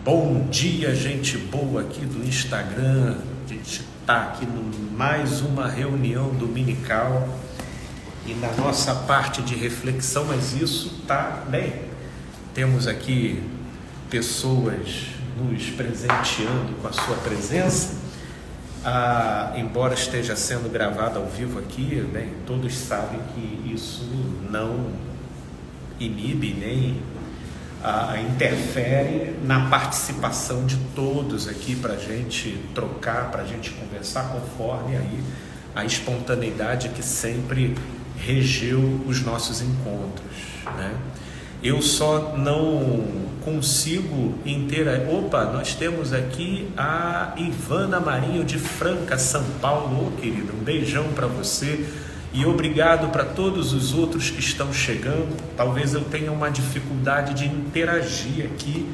Bom dia, gente boa aqui do Instagram. A gente está aqui em mais uma reunião dominical e na nossa parte de reflexão, mas isso está bem. Temos aqui pessoas nos presenteando com a sua presença, embora esteja sendo gravado ao vivo aqui, né? Todos sabem que isso não inibe nem interfere na participação de todos aqui para a gente trocar, para a gente conversar, conforme aí a espontaneidade que sempre regeu os nossos encontros, né? Eu só não consigo nós temos aqui a Ivana Marinho de Franca, São Paulo. Ô, querida, um beijão para você. E obrigado para todos os outros que estão chegando. Talvez eu tenha uma dificuldade de interagir aqui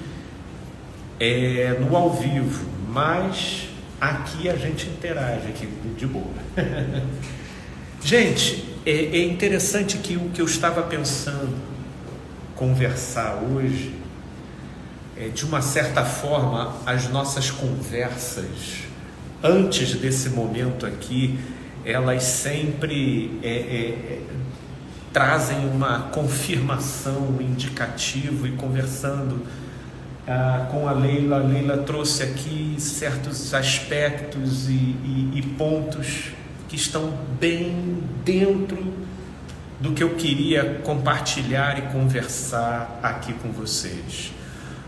no ao vivo, mas aqui a gente interage aqui de boa. Gente, é interessante que o que eu estava pensando conversar hoje, de uma certa forma, as nossas conversas antes desse momento aqui, elas sempre trazem uma confirmação, um indicativo. E conversando com a Leila trouxe aqui certos aspectos e pontos que estão bem dentro do que eu queria compartilhar e conversar aqui com vocês.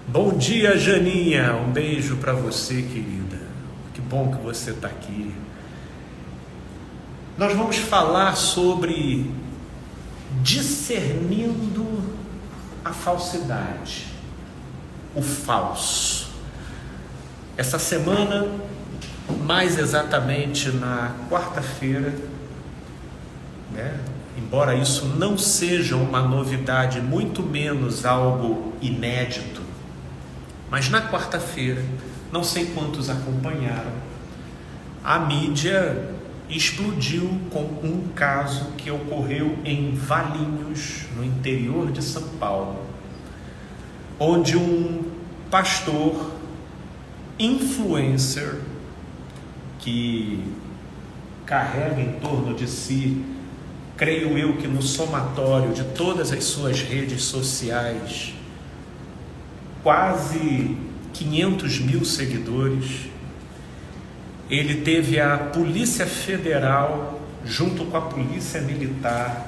Bom dia, Janinha, um beijo para você, querida, que bom que você está aqui. Nós vamos falar sobre discernindo a falsidade, o falso. Essa semana, mais exatamente na quarta-feira, né? Embora isso não seja uma novidade, muito menos algo inédito, mas na quarta-feira, não sei quantos acompanharam, a mídia explodiu com um caso que ocorreu em Valinhos, no interior de São Paulo, onde um pastor influencer que carrega em torno de si, creio eu que no somatório de todas as suas redes sociais, quase 500 mil seguidores, ele teve a Polícia Federal, junto com a Polícia Militar,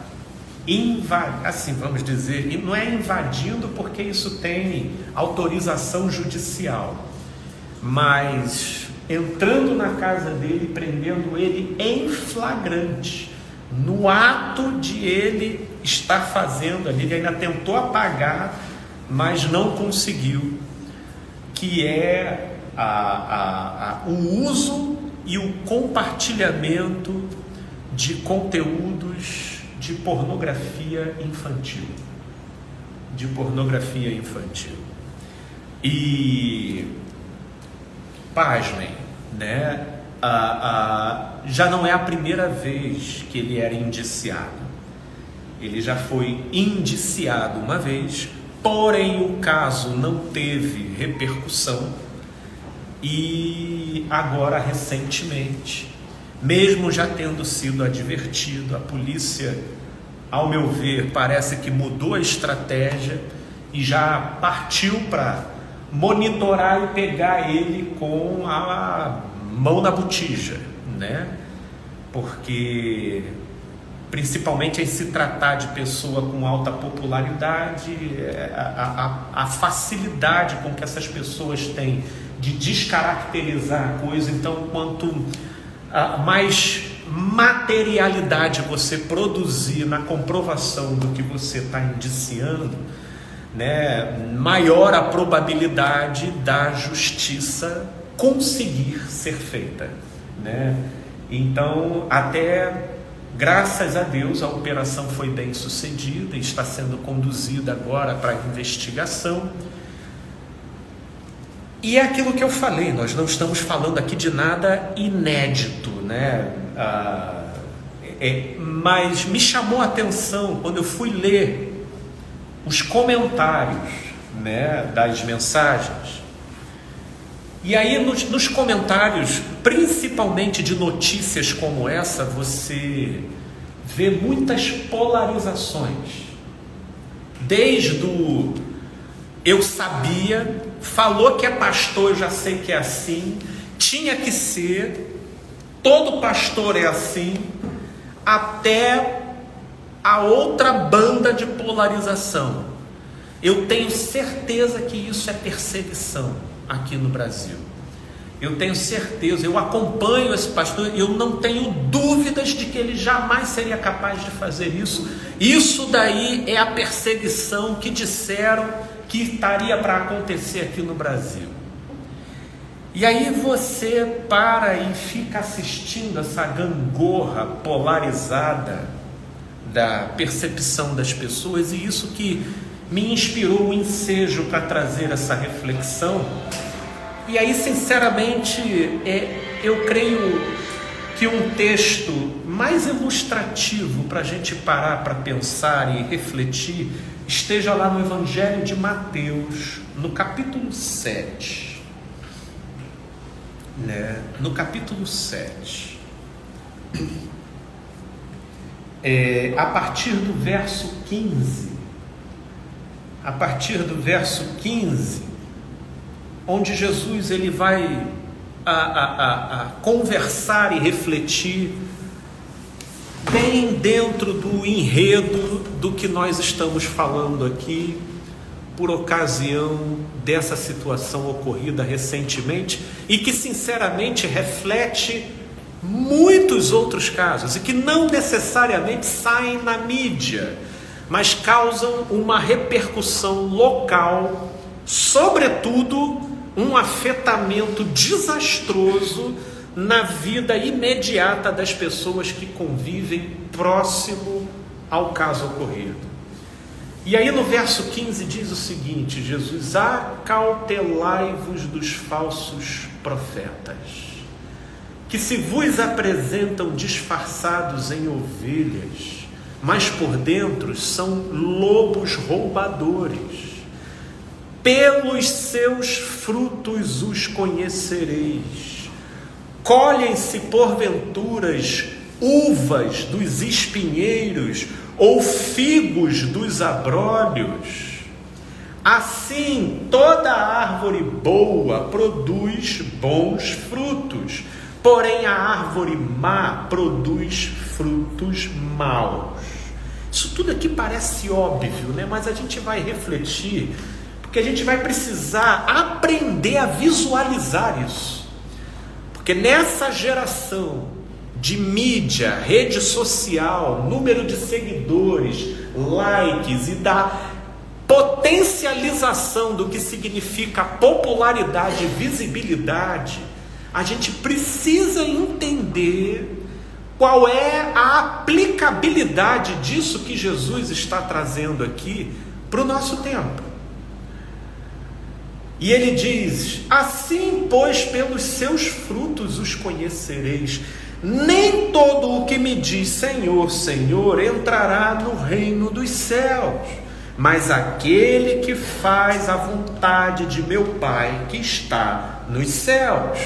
assim vamos dizer, e não é invadindo porque isso tem autorização judicial, mas entrando na casa dele, prendendo ele em flagrante, no ato de ele estar fazendo ali, ele ainda tentou apagar, mas não conseguiu, que é o uso e o compartilhamento de conteúdos de pornografia infantil. E pasmem, né? Já não é a primeira vez que ele era indiciado. Ele já foi indiciado uma vez, porém o caso não teve repercussão. E agora, recentemente, mesmo já tendo sido advertido, a polícia, ao meu ver, parece que mudou a estratégia e já partiu para monitorar e pegar ele com a mão na botija, né? Porque, principalmente em se tratar de pessoa com alta popularidade, a facilidade com que essas pessoas têm de descaracterizar a coisa. Então, quanto mais materialidade você produzir na comprovação do que você está indiciando, né, maior a probabilidade da justiça conseguir ser feita, né? Então, até graças a Deus, a operação foi bem sucedida e está sendo conduzida agora para a investigação. E é aquilo que eu falei, nós não estamos falando aqui de nada inédito, né? Mas me chamou a atenção quando eu fui ler os comentários, né, das mensagens, E aí nos comentários, principalmente de notícias como essa, você vê muitas polarizações. Desde o eu sabia, falou que é pastor, eu já sei que é assim, tinha que ser, todo pastor é assim, até a outra banda de polarização. Eu tenho certeza que isso é perseguição aqui no Brasil. Eu tenho certeza, eu acompanho esse pastor, eu não tenho dúvidas de que ele jamais seria capaz de fazer isso. Isso daí é a perseguição que disseram que estaria para acontecer aqui no Brasil. E aí você para e fica assistindo essa gangorra polarizada da percepção das pessoas, e isso que me inspirou o ensejo para trazer essa reflexão. E aí, sinceramente, eu creio que um texto mais ilustrativo para a gente parar para pensar e refletir esteja lá no Evangelho de Mateus, no capítulo 7. No capítulo 7. A partir do verso 15. A partir do verso 15, onde Jesus ele vai a conversar e refletir bem dentro do enredo do que nós estamos falando aqui, por ocasião dessa situação ocorrida recentemente e que sinceramente reflete muitos outros casos e que não necessariamente saem na mídia, mas causam uma repercussão local, sobretudo um afetamento desastroso na vida imediata das pessoas que convivem próximo ao caso ocorrido. E aí no verso 15 diz o seguinte: Jesus: acautelai-vos dos falsos profetas, que se vos apresentam disfarçados em ovelhas, mas por dentro são lobos roubadores. Pelos seus frutos os conhecereis. Colhem-se porventuras uvas dos espinheiros ou figos dos abrolhos? Assim toda árvore boa produz bons frutos, porém a árvore má produz frutos maus. Isso tudo aqui parece óbvio, né? Mas a gente vai refletir, porque a gente vai precisar aprender a visualizar isso. Porque nessa geração de mídia, rede social, número de seguidores, likes e da potencialização do que significa popularidade e visibilidade, a gente precisa entender qual é a aplicabilidade disso que Jesus está trazendo aqui para o nosso tempo. E ele diz: assim, pois, pelos seus frutos os conhecereis. Nem todo o que me diz Senhor, Senhor entrará no reino dos céus, mas aquele que faz a vontade de meu Pai que está nos céus.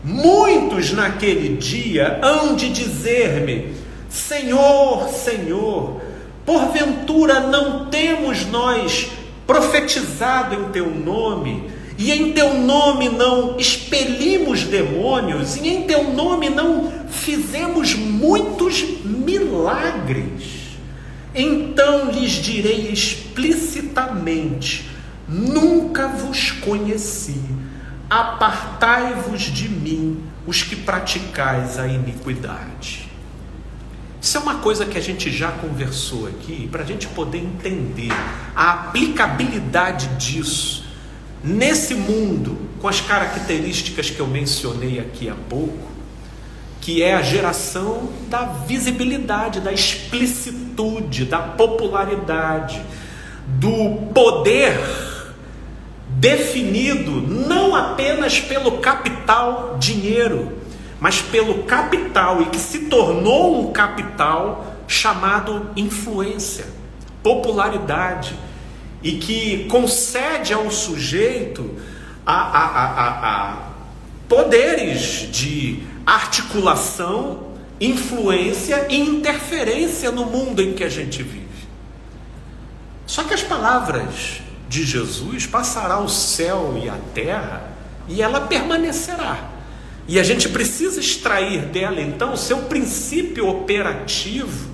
Muitos naquele dia hão de dizer-me: Senhor, Senhor, porventura não temos nós profetizado em teu nome, e em teu nome não expelimos demônios, e em teu nome não fizemos muitos milagres? Então lhes direi explicitamente: nunca vos conheci, apartai-vos de mim, os que praticais a iniquidade. Isso é uma coisa que a gente já conversou aqui, para a gente poder entender a aplicabilidade disso nesse mundo, com as características que eu mencionei aqui há pouco, que é a geração da visibilidade, da explicitude, da popularidade, do poder definido não apenas pelo capital dinheiro, mas pelo capital, e que se tornou um capital chamado influência, popularidade, e que concede ao sujeito poderes de articulação, influência e interferência no mundo em que a gente vive. Só que as palavras de Jesus passará o céu e a terra e ela permanecerá. E a gente precisa extrair dela, então, o seu princípio operativo,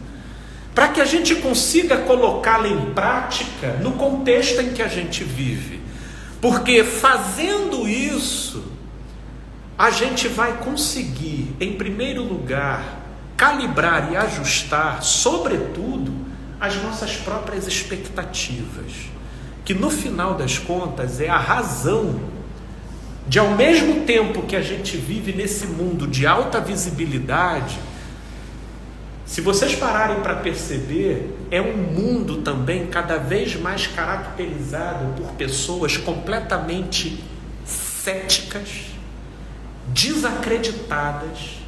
para que a gente consiga colocá-la em prática no contexto em que a gente vive. Porque fazendo isso, a gente vai conseguir, em primeiro lugar, calibrar e ajustar, sobretudo, as nossas próprias expectativas, que no final das contas é a razão de, ao mesmo tempo que a gente vive nesse mundo de alta visibilidade, se vocês pararem para perceber, é um mundo também cada vez mais caracterizado por pessoas completamente céticas, desacreditadas,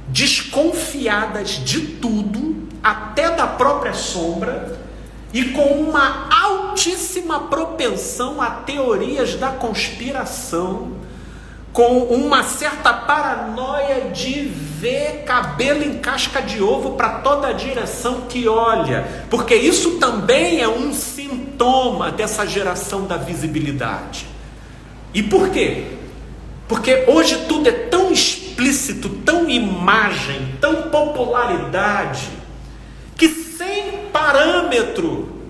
desconfiadas de tudo, até da própria sombra, e com uma altíssima propensão a teorias da conspiração, com uma certa paranoia de ver cabelo em casca de ovo para toda a direção que olha, porque isso também é um sintoma dessa geração da visibilidade. E por quê? Porque hoje tudo é tão explícito, tão imagem, tão popularidade, que sem parâmetro,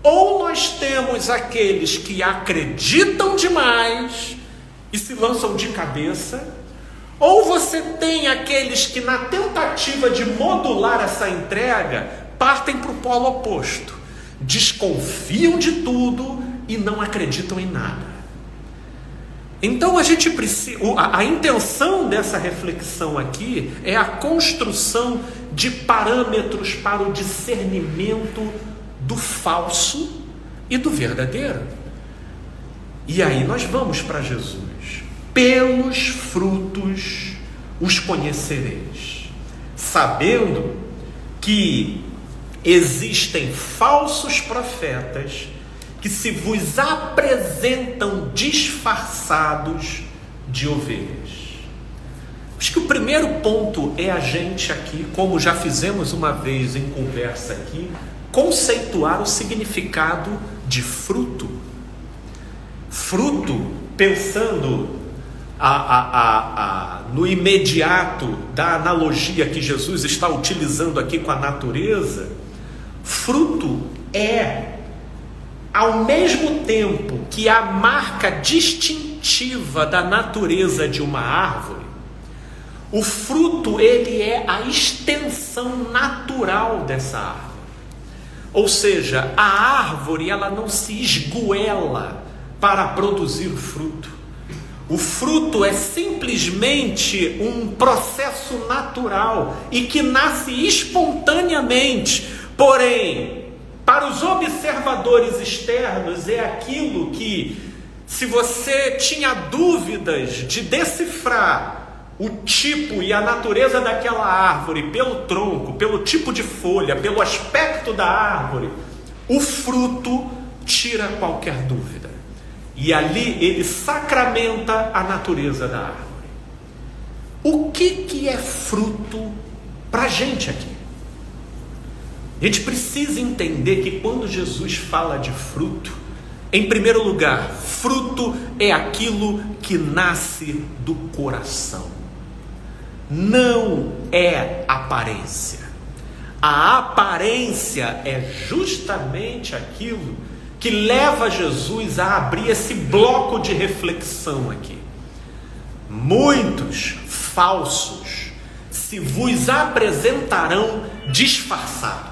ou nós temos aqueles que acreditam demais e se lançam de cabeça, ou você tem aqueles que, na tentativa de modular essa entrega, partem para o polo oposto, desconfiam de tudo e não acreditam em nada. Então a gente precisa, a intenção dessa reflexão aqui é a construção de parâmetros para o discernimento do falso e do verdadeiro. E aí nós vamos para Jesus. Pelos frutos os conhecereis, sabendo que existem falsos profetas que se vos apresentam disfarçados de ovelhas. Acho que o primeiro ponto é a gente aqui, como já fizemos uma vez em conversa aqui, conceituar o significado de fruto. Fruto, pensando no imediato da analogia que Jesus está utilizando aqui com a natureza, fruto é, ao mesmo tempo que a marca distintiva da natureza de uma árvore, o fruto ele é a extensão natural dessa árvore. Ou seja, a árvore ela não se esgoela para produzir o fruto. O fruto é simplesmente um processo natural e que nasce espontaneamente, porém, para os observadores externos é aquilo que, se você tinha dúvidas de decifrar o tipo e a natureza daquela árvore pelo tronco, pelo tipo de folha, pelo aspecto da árvore, o fruto tira qualquer dúvida. E ali ele sacramenta a natureza da árvore. O que é fruto para a gente aqui? A gente precisa entender que quando Jesus fala de fruto, em primeiro lugar, fruto é aquilo que nasce do coração. Não é aparência. A aparência é justamente aquilo que leva Jesus a abrir esse bloco de reflexão aqui. Muitos falsos se vos apresentarão disfarçados.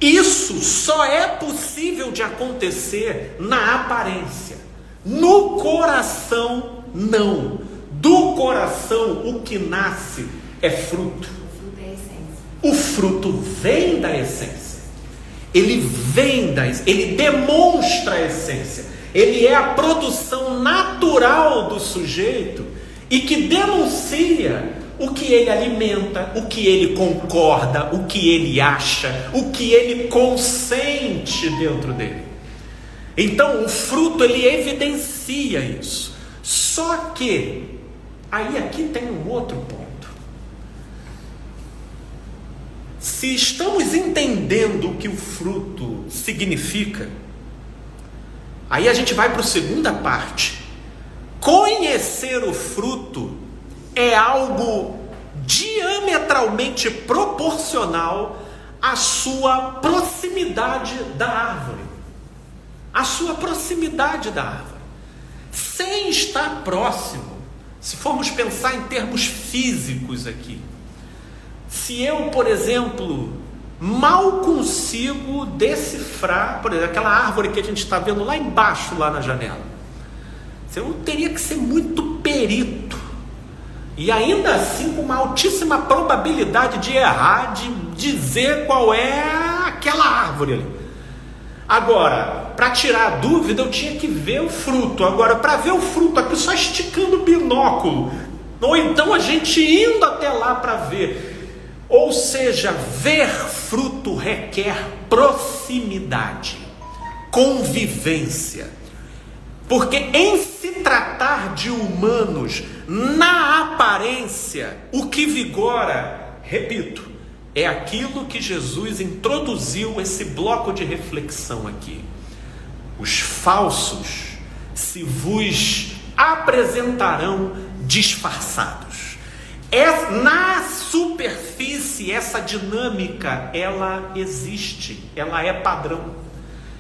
Isso só é possível de acontecer na aparência. No coração, não. Do coração, o que nasce é fruto. O fruto é a essência. O fruto vem da essência. Ele ele demonstra a essência. Ele é a produção natural do sujeito e que denuncia o que ele alimenta, o que ele concorda, o que ele acha, o que ele consente dentro dele. Então o fruto ele evidencia isso. Só que aí aqui tem um outro ponto. Se estamos entendendo o que o fruto significa, aí a gente vai para a segunda parte. Conhecer o fruto é algo diametralmente proporcional à sua proximidade da árvore. A sua proximidade da árvore. Sem estar próximo, se formos pensar em termos físicos aqui, se eu, por exemplo, mal consigo decifrar, por exemplo, aquela árvore que a gente está vendo lá embaixo, lá na janela, eu teria que ser muito perito, e ainda assim com uma altíssima probabilidade de errar, de dizer qual é aquela árvore ali. Agora, para tirar a dúvida, eu tinha que ver o fruto. Agora, para ver o fruto aqui, só esticando o binóculo, ou então a gente indo até lá para ver. Ou seja, ver fruto requer proximidade, convivência. Porque em se tratar de humanos, na aparência, o que vigora, repito, é aquilo que Jesus introduziu esse bloco de reflexão aqui. Os falsos se vos apresentarão disfarçados. Na superfície, essa dinâmica, ela existe, ela é padrão.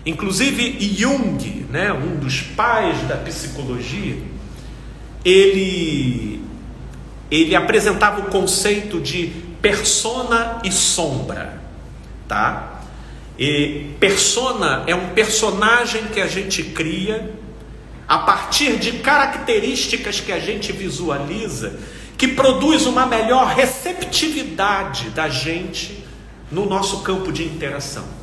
Inclusive Jung, um dos pais da psicologia, ele apresentava o conceito de persona e sombra, tá? E persona é um personagem que a gente cria a partir de características que a gente visualiza, que produz uma melhor receptividade da gente no nosso campo de interação.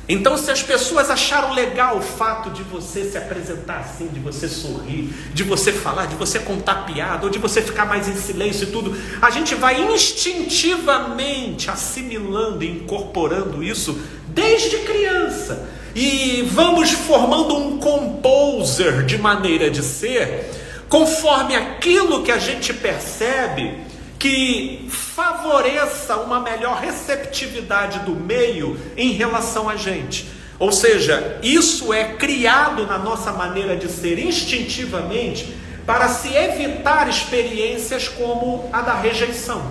Então, se as pessoas acharam legal o fato de você se apresentar assim, de você sorrir, de você falar, de você contar piada, ou de você ficar mais em silêncio e tudo, a gente vai instintivamente assimilando e incorporando isso desde criança. E vamos formando um composer de maneira de ser, conforme aquilo que a gente percebe que favoreça uma melhor receptividade do meio em relação a gente. Ou seja, isso é criado na nossa maneira de ser instintivamente para se evitar experiências como a da rejeição.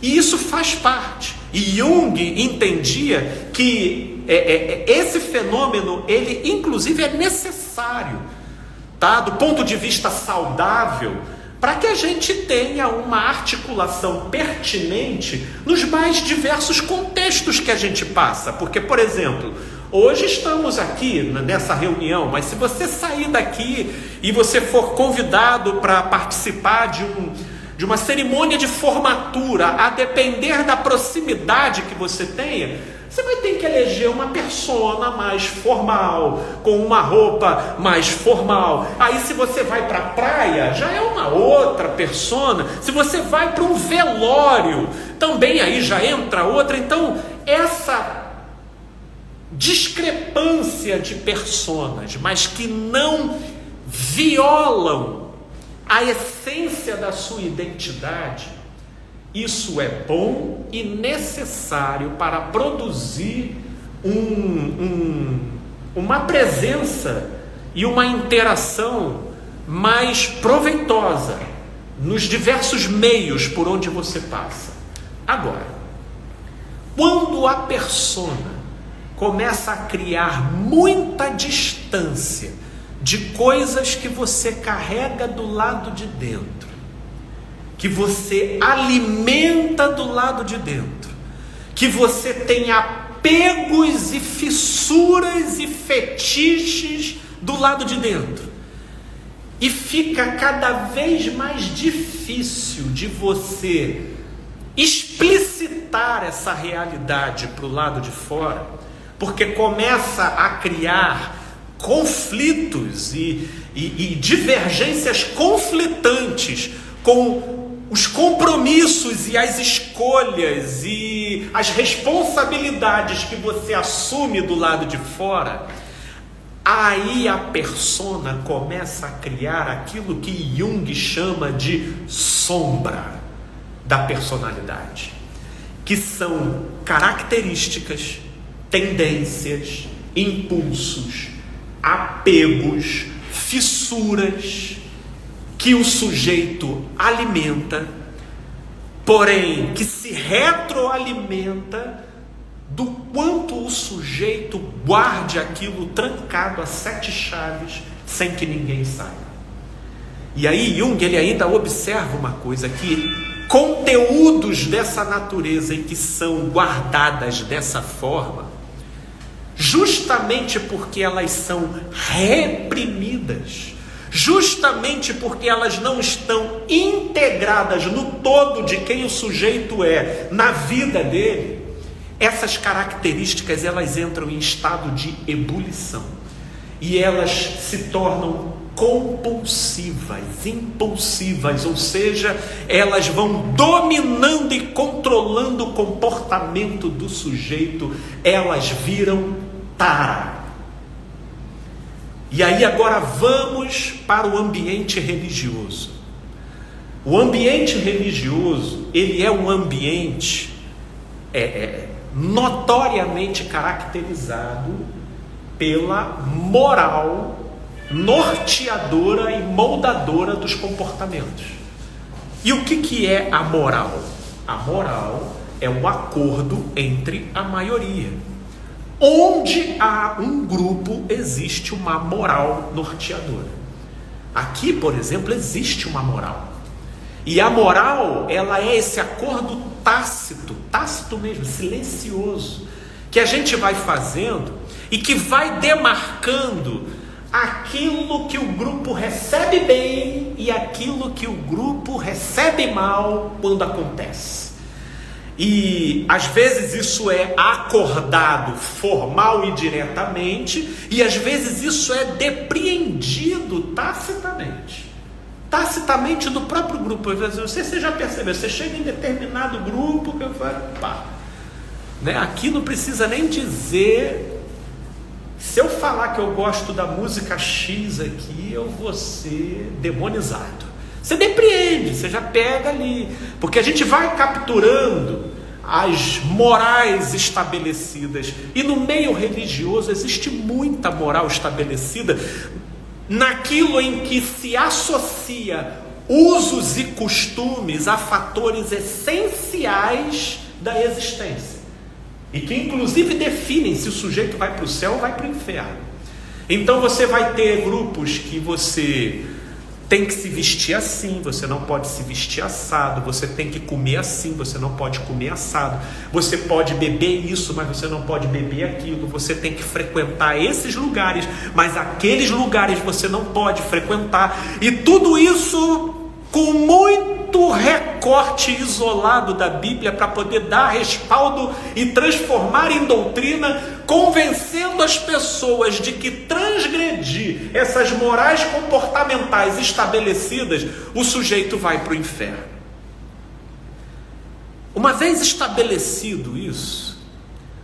E isso faz parte. E Jung entendia que esse fenômeno, ele inclusive é necessário, tá? Do ponto de vista saudável, para que a gente tenha uma articulação pertinente nos mais diversos contextos que a gente passa. Porque, por exemplo, hoje estamos aqui nessa reunião, mas se você sair daqui e você for convidado para participar de uma cerimônia de formatura, a depender da proximidade que você tenha, você vai ter que eleger uma persona mais formal, com uma roupa mais formal. Aí se você vai para a praia, já é uma outra persona. Se você vai para um velório, também aí já entra outra. Então, essa discrepância de personas, mas que não violam a essência da sua identidade, isso é bom e necessário para produzir uma presença e uma interação mais proveitosa nos diversos meios por onde você passa. Agora, quando a persona começa a criar muita distância de coisas que você carrega do lado de dentro, que você alimenta do lado de dentro, que você tem apegos e fissuras e fetiches do lado de dentro, e fica cada vez mais difícil de você explicitar essa realidade para o lado de fora, porque começa a criar conflitos e divergências conflitantes com os compromissos e as escolhas e as responsabilidades que você assume do lado de fora. aí a persona começa a criar aquilo que Jung chama de sombra da personalidade, que são características, tendências, impulsos, apegos, fissuras que o sujeito alimenta, porém que se retroalimenta do quanto o sujeito guarde aquilo trancado a 7 chaves sem que ninguém saiba. E aí Jung ele ainda observa uma coisa, que conteúdos dessa natureza e que são guardadas dessa forma, justamente porque elas são reprimidas, justamente porque elas não estão integradas no todo de quem o sujeito é, na vida dele, essas características elas entram em estado de ebulição e elas se tornam compulsivas, impulsivas, ou seja, elas vão dominando e controlando o comportamento do sujeito, elas viram tara. E aí agora vamos para o ambiente religioso. O ambiente religioso, ele é um ambiente notoriamente caracterizado pela moral norteadora e moldadora dos comportamentos. E o que é a moral? A moral é um acordo entre a maioria. Onde há um grupo, existe uma moral norteadora. Aqui, por exemplo, existe uma moral. E a moral, ela é esse acordo tácito mesmo, silencioso, que a gente vai fazendo e que vai demarcando aquilo que o grupo recebe bem e aquilo que o grupo recebe mal quando acontece. E às vezes isso é acordado formal e diretamente, e às vezes isso é depreendido tacitamente do próprio grupo. Você já percebeu, você chega em determinado grupo que eu falo, pá, né? Aqui não precisa nem dizer. Se eu falar que eu gosto da música X aqui, eu vou ser demonizado. Você depreende, você já pega ali, porque a gente vai capturando as morais estabelecidas, e no meio religioso existe muita moral estabelecida naquilo em que se associa usos e costumes a fatores essenciais da existência, e que inclusive definem se o sujeito vai para o céu ou vai para o inferno. Então você vai ter grupos que você tem que se vestir assim, você não pode se vestir assado, você tem que comer assim, você não pode comer assado, você pode beber isso, mas você não pode beber aquilo, você tem que frequentar esses lugares, mas aqueles lugares você não pode frequentar, e tudo isso com muito recorte isolado da Bíblia para poder dar respaldo e transformar em doutrina, convencendo as pessoas de que transgredir essas morais comportamentais estabelecidas, o sujeito vai para o inferno. Uma vez estabelecido isso,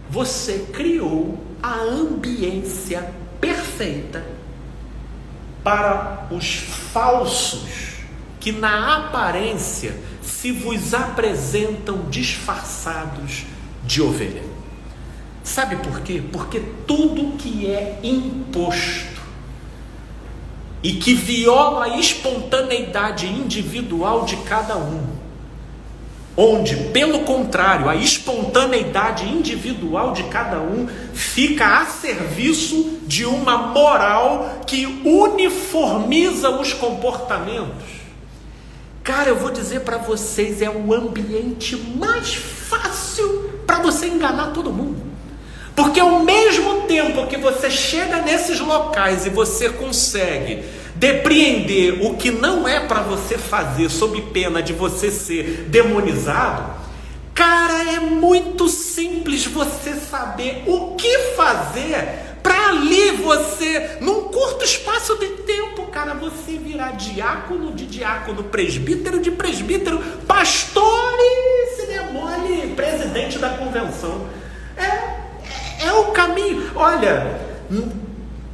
você criou a ambiência perfeita para os falsos que na aparência se vos apresentam disfarçados de ovelha. Sabe por quê? Porque tudo que é imposto e que viola a espontaneidade individual de cada um, onde, pelo contrário, a espontaneidade individual de cada um fica a serviço de uma moral que uniformiza os comportamentos. Cara, eu vou dizer para vocês, é o ambiente mais fácil para você enganar todo mundo. Porque ao mesmo tempo que você chega nesses locais e você consegue depreender o que não é para você fazer, sob pena de você ser demonizado, cara, é muito simples você saber o que fazer para ali você, num curto espaço de tempo, cara, você virar diácono, de diácono, presbítero, de presbítero, pastor e, se der mole, presidente da convenção. É o caminho. Olha,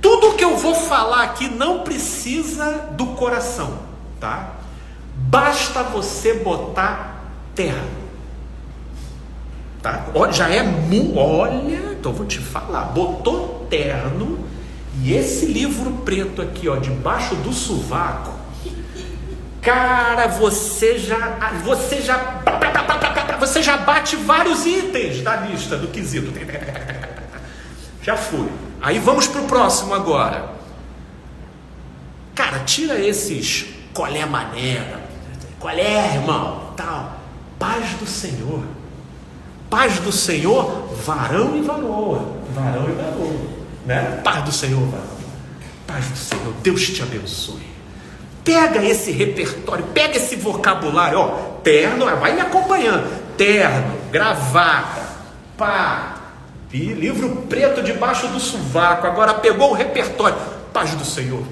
Tudo que eu vou falar aqui não precisa do coração, tá? Basta você botar terno, tá? Já é olha, então vou te falar, botou terno e esse livro preto aqui, ó, debaixo do sovaco, cara, você já bate vários itens da lista do quesito. Já foi. Aí vamos pro próximo agora. Cara, tira esses colé maneira, colé, irmão, tal. Paz do Senhor. Paz do Senhor, varão e varoa. Varão e varoa, né? Paz do Senhor, varão. Paz do Senhor, Deus te abençoe. Pega esse repertório, pega esse vocabulário, ó, terno, vai me acompanhando. Terno, gravata, pá, e livro preto debaixo do sovaco. Agora pegou o repertório. Paz do Senhor,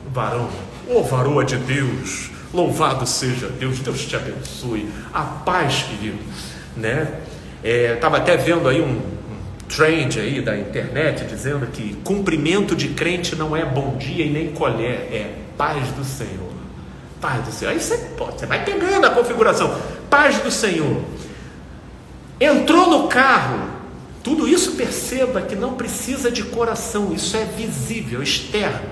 varão, ô varoa de Deus, louvado seja Deus, Deus te abençoe. A paz, querido, né? Estava até vendo aí um trend aí da internet dizendo que cumprimento de crente não é bom dia e nem colher, é paz do Senhor. Paz do Senhor. Aí você vai pegando a configuração. Paz do Senhor. Entrou no carro. Tudo isso, perceba que não precisa de coração, isso é visível, externo.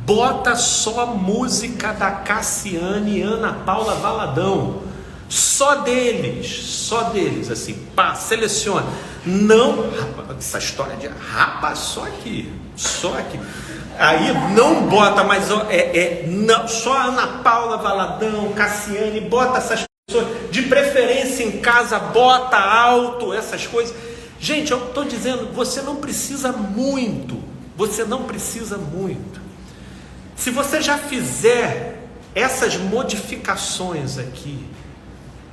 Bota só música da Cassiane e Ana Paula Valadão, só deles, assim, pá, seleciona. Não, essa história de rapa só aqui. Aí não bota, mas não, só Ana Paula Valadão, Cassiane, bota essas de preferência em casa, bota alto, essas coisas. Gente, eu estou dizendo, você não precisa muito. Se você já fizer essas modificações aqui,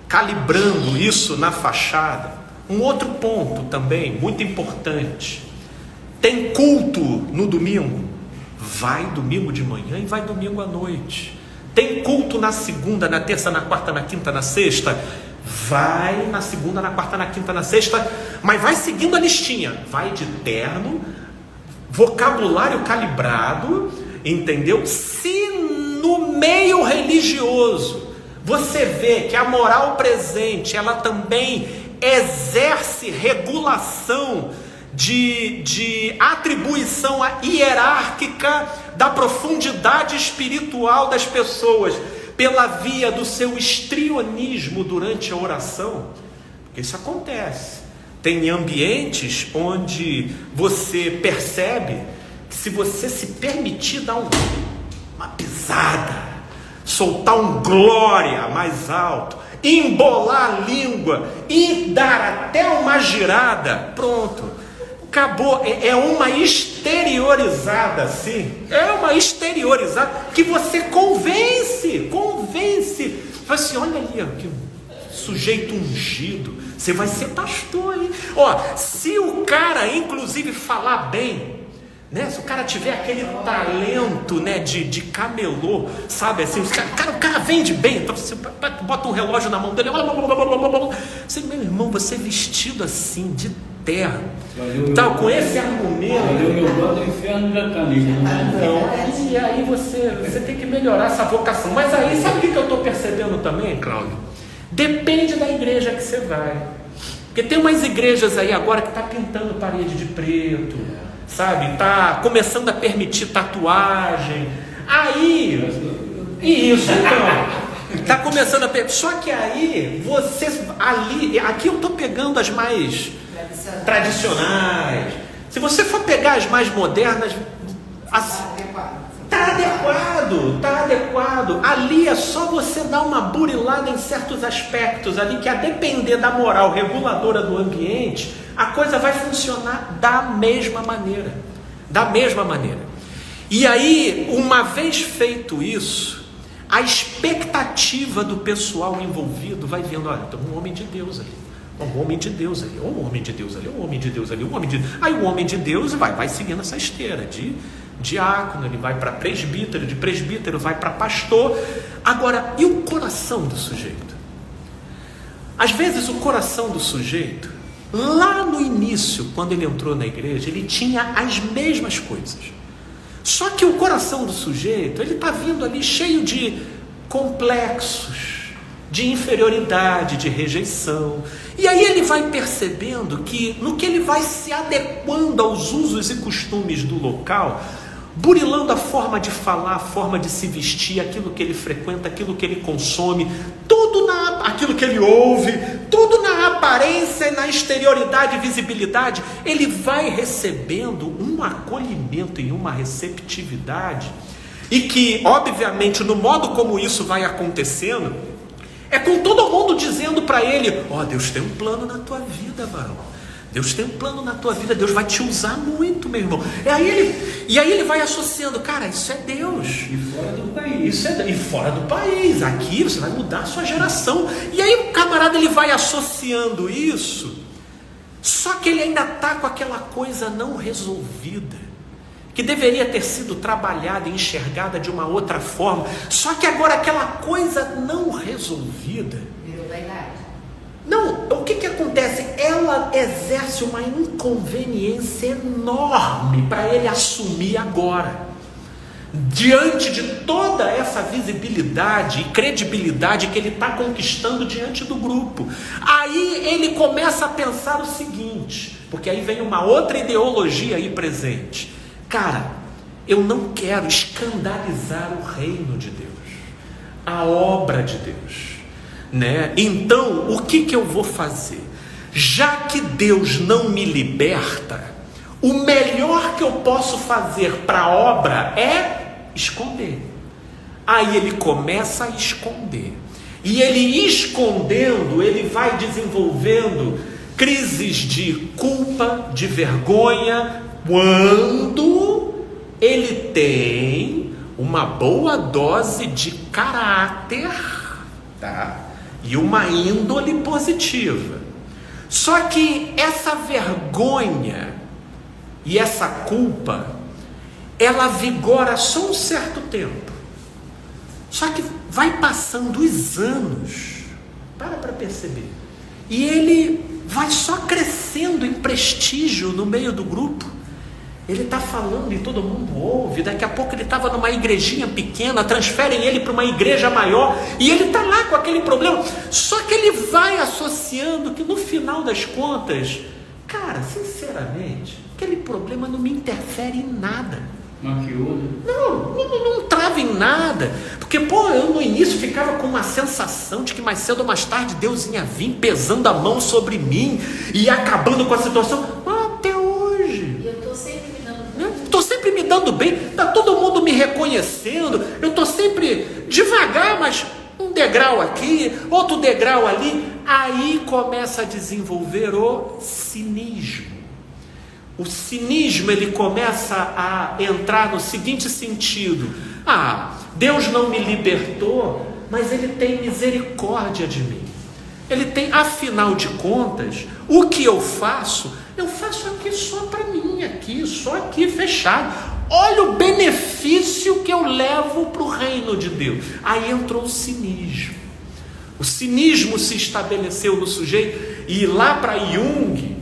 calibrando isso na fachada, um outro ponto também, muito importante, tem culto no domingo, vai domingo de manhã e vai domingo à noite. Tem culto na segunda, na terça, na quarta, na quinta, na sexta? Vai na segunda, na quarta, na quinta, na sexta, mas vai seguindo a listinha. Vai de terno, vocabulário calibrado, entendeu? Se no meio religioso você vê que a moral presente, ela também exerce regulação de atribuição hierárquica da profundidade espiritual das pessoas pela via do seu histrionismo durante a oração, porque isso acontece. Tem ambientes onde você percebe que se você se permitir dar uma pisada, soltar um glória mais alto, embolar a língua e dar até uma girada, pronto, acabou. É uma exteriorizada, assim. É uma exteriorizada que você convence. Fala assim, olha ali, ó, que sujeito ungido. Você vai ser pastor, hein? Ó, se o cara, inclusive, falar bem, né? Se o cara tiver aquele talento, né, de camelô, sabe assim, o cara vende bem, então você bota um relógio na mão dele, você, meu irmão, você vestido assim, de terno, então, com esse argumento, meu inferno da camisa, não, e aí você tem que melhorar essa vocação. Mas aí, sabe o que eu estou percebendo também, Cláudio? Depende da igreja que você vai, porque tem umas igrejas aí agora que está pintando parede de preto, sabe, está começando a permitir tatuagem, aí, isso, então, está começando a permitir, só que aí, aqui eu estou pegando as mais tradicionais, se você for pegar as mais modernas, está adequado, ali é só você dar uma burilada em certos aspectos ali, que a depender da moral reguladora do ambiente, a coisa vai funcionar da mesma maneira, e aí, uma vez feito isso, a expectativa do pessoal envolvido vai vendo, olha, tem um homem de Deus ali, um homem de Deus ali, um homem de Deus ali, um homem de Deus ali, um homem de Deus. Aí o homem de Deus vai seguindo essa esteira de diácono, ele vai para presbítero, de presbítero vai para pastor. Agora, e o coração do sujeito? Às vezes o coração do sujeito Lá no início, quando ele entrou na igreja, ele tinha as mesmas coisas. Só que o coração do sujeito, ele está vindo ali cheio de complexos, de inferioridade, de rejeição. E aí ele vai percebendo que, no que ele vai se adequando aos usos e costumes do local, burilando a forma de falar, a forma de se vestir, aquilo que ele frequenta, aquilo que ele consome, aquilo que ele ouve, tudo na aparência, na exterioridade e visibilidade, ele vai recebendo um acolhimento e uma receptividade, e que, obviamente, no modo como isso vai acontecendo, é com todo mundo dizendo para ele: Deus tem um plano na tua vida, varão. Deus tem um plano na tua vida, Deus vai te usar muito, meu irmão. E aí ele vai associando: cara, isso é Deus. E fora do país. E fora do país, aqui você vai mudar a sua geração. E aí o camarada, ele vai associando isso, só que ele ainda está com aquela coisa não resolvida, que deveria ter sido trabalhada e enxergada de uma outra forma. Só que agora aquela coisa não resolvida, não, o que acontece? Ela exerce uma inconveniência enorme para ele assumir agora. Diante de toda essa visibilidade e credibilidade que ele está conquistando diante do grupo. Aí ele começa a pensar o seguinte, porque aí vem uma outra ideologia aí presente. Cara, eu não quero escandalizar o reino de Deus, a obra de Deus. Então, o que eu vou fazer? Já que Deus não me liberta, o melhor que eu posso fazer para a obra é esconder. Aí ele começa a esconder, e ele escondendo, ele vai desenvolvendo crises de culpa, de vergonha, quando ele tem uma boa dose de caráter, tá? E uma índole positiva. Só que essa vergonha e essa culpa, ela vigora só um certo tempo. Só que vai passando os anos, para perceber, e ele vai só crescendo em prestígio no meio do grupo. Ele está falando e todo mundo ouve. Daqui a pouco ele estava numa igrejinha pequena, transferem ele para uma igreja maior, e ele está lá com aquele problema. Só que ele vai associando que no final das contas, cara, sinceramente, aquele problema não me interfere em nada. Maquiou, né? Não trava em nada. Porque, eu no início ficava com uma sensação de que mais cedo ou mais tarde Deus ia vir pesando a mão sobre mim e acabando com a situação. Estou sempre me dando bem, está todo mundo me reconhecendo, eu estou sempre devagar, mas um degrau aqui, outro degrau ali. Aí começa a desenvolver o cinismo. O cinismo, ele começa a entrar no seguinte sentido: Deus não me libertou, mas Ele tem misericórdia de mim. Ele tem, afinal de contas, o que eu faço aqui só para mim, só aqui fechado. Olha o benefício que eu levo para o reino de Deus. Aí entrou o cinismo. O cinismo se estabeleceu no sujeito, e lá para Jung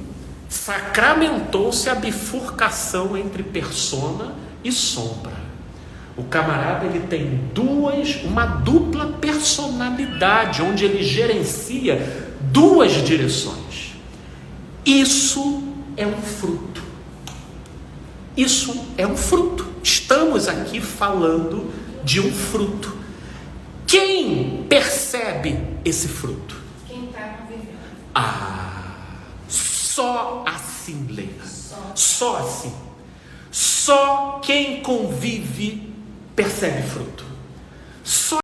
sacramentou-se a bifurcação entre persona e sombra. O camarada, ele tem uma dupla personalidade, onde ele gerencia duas direções. Isso é um fruto. Isso é um fruto. Estamos aqui falando de um fruto. Quem percebe esse fruto? Quem está convivendo. Só assim, Leila. Só assim. Só quem convive percebe fruto.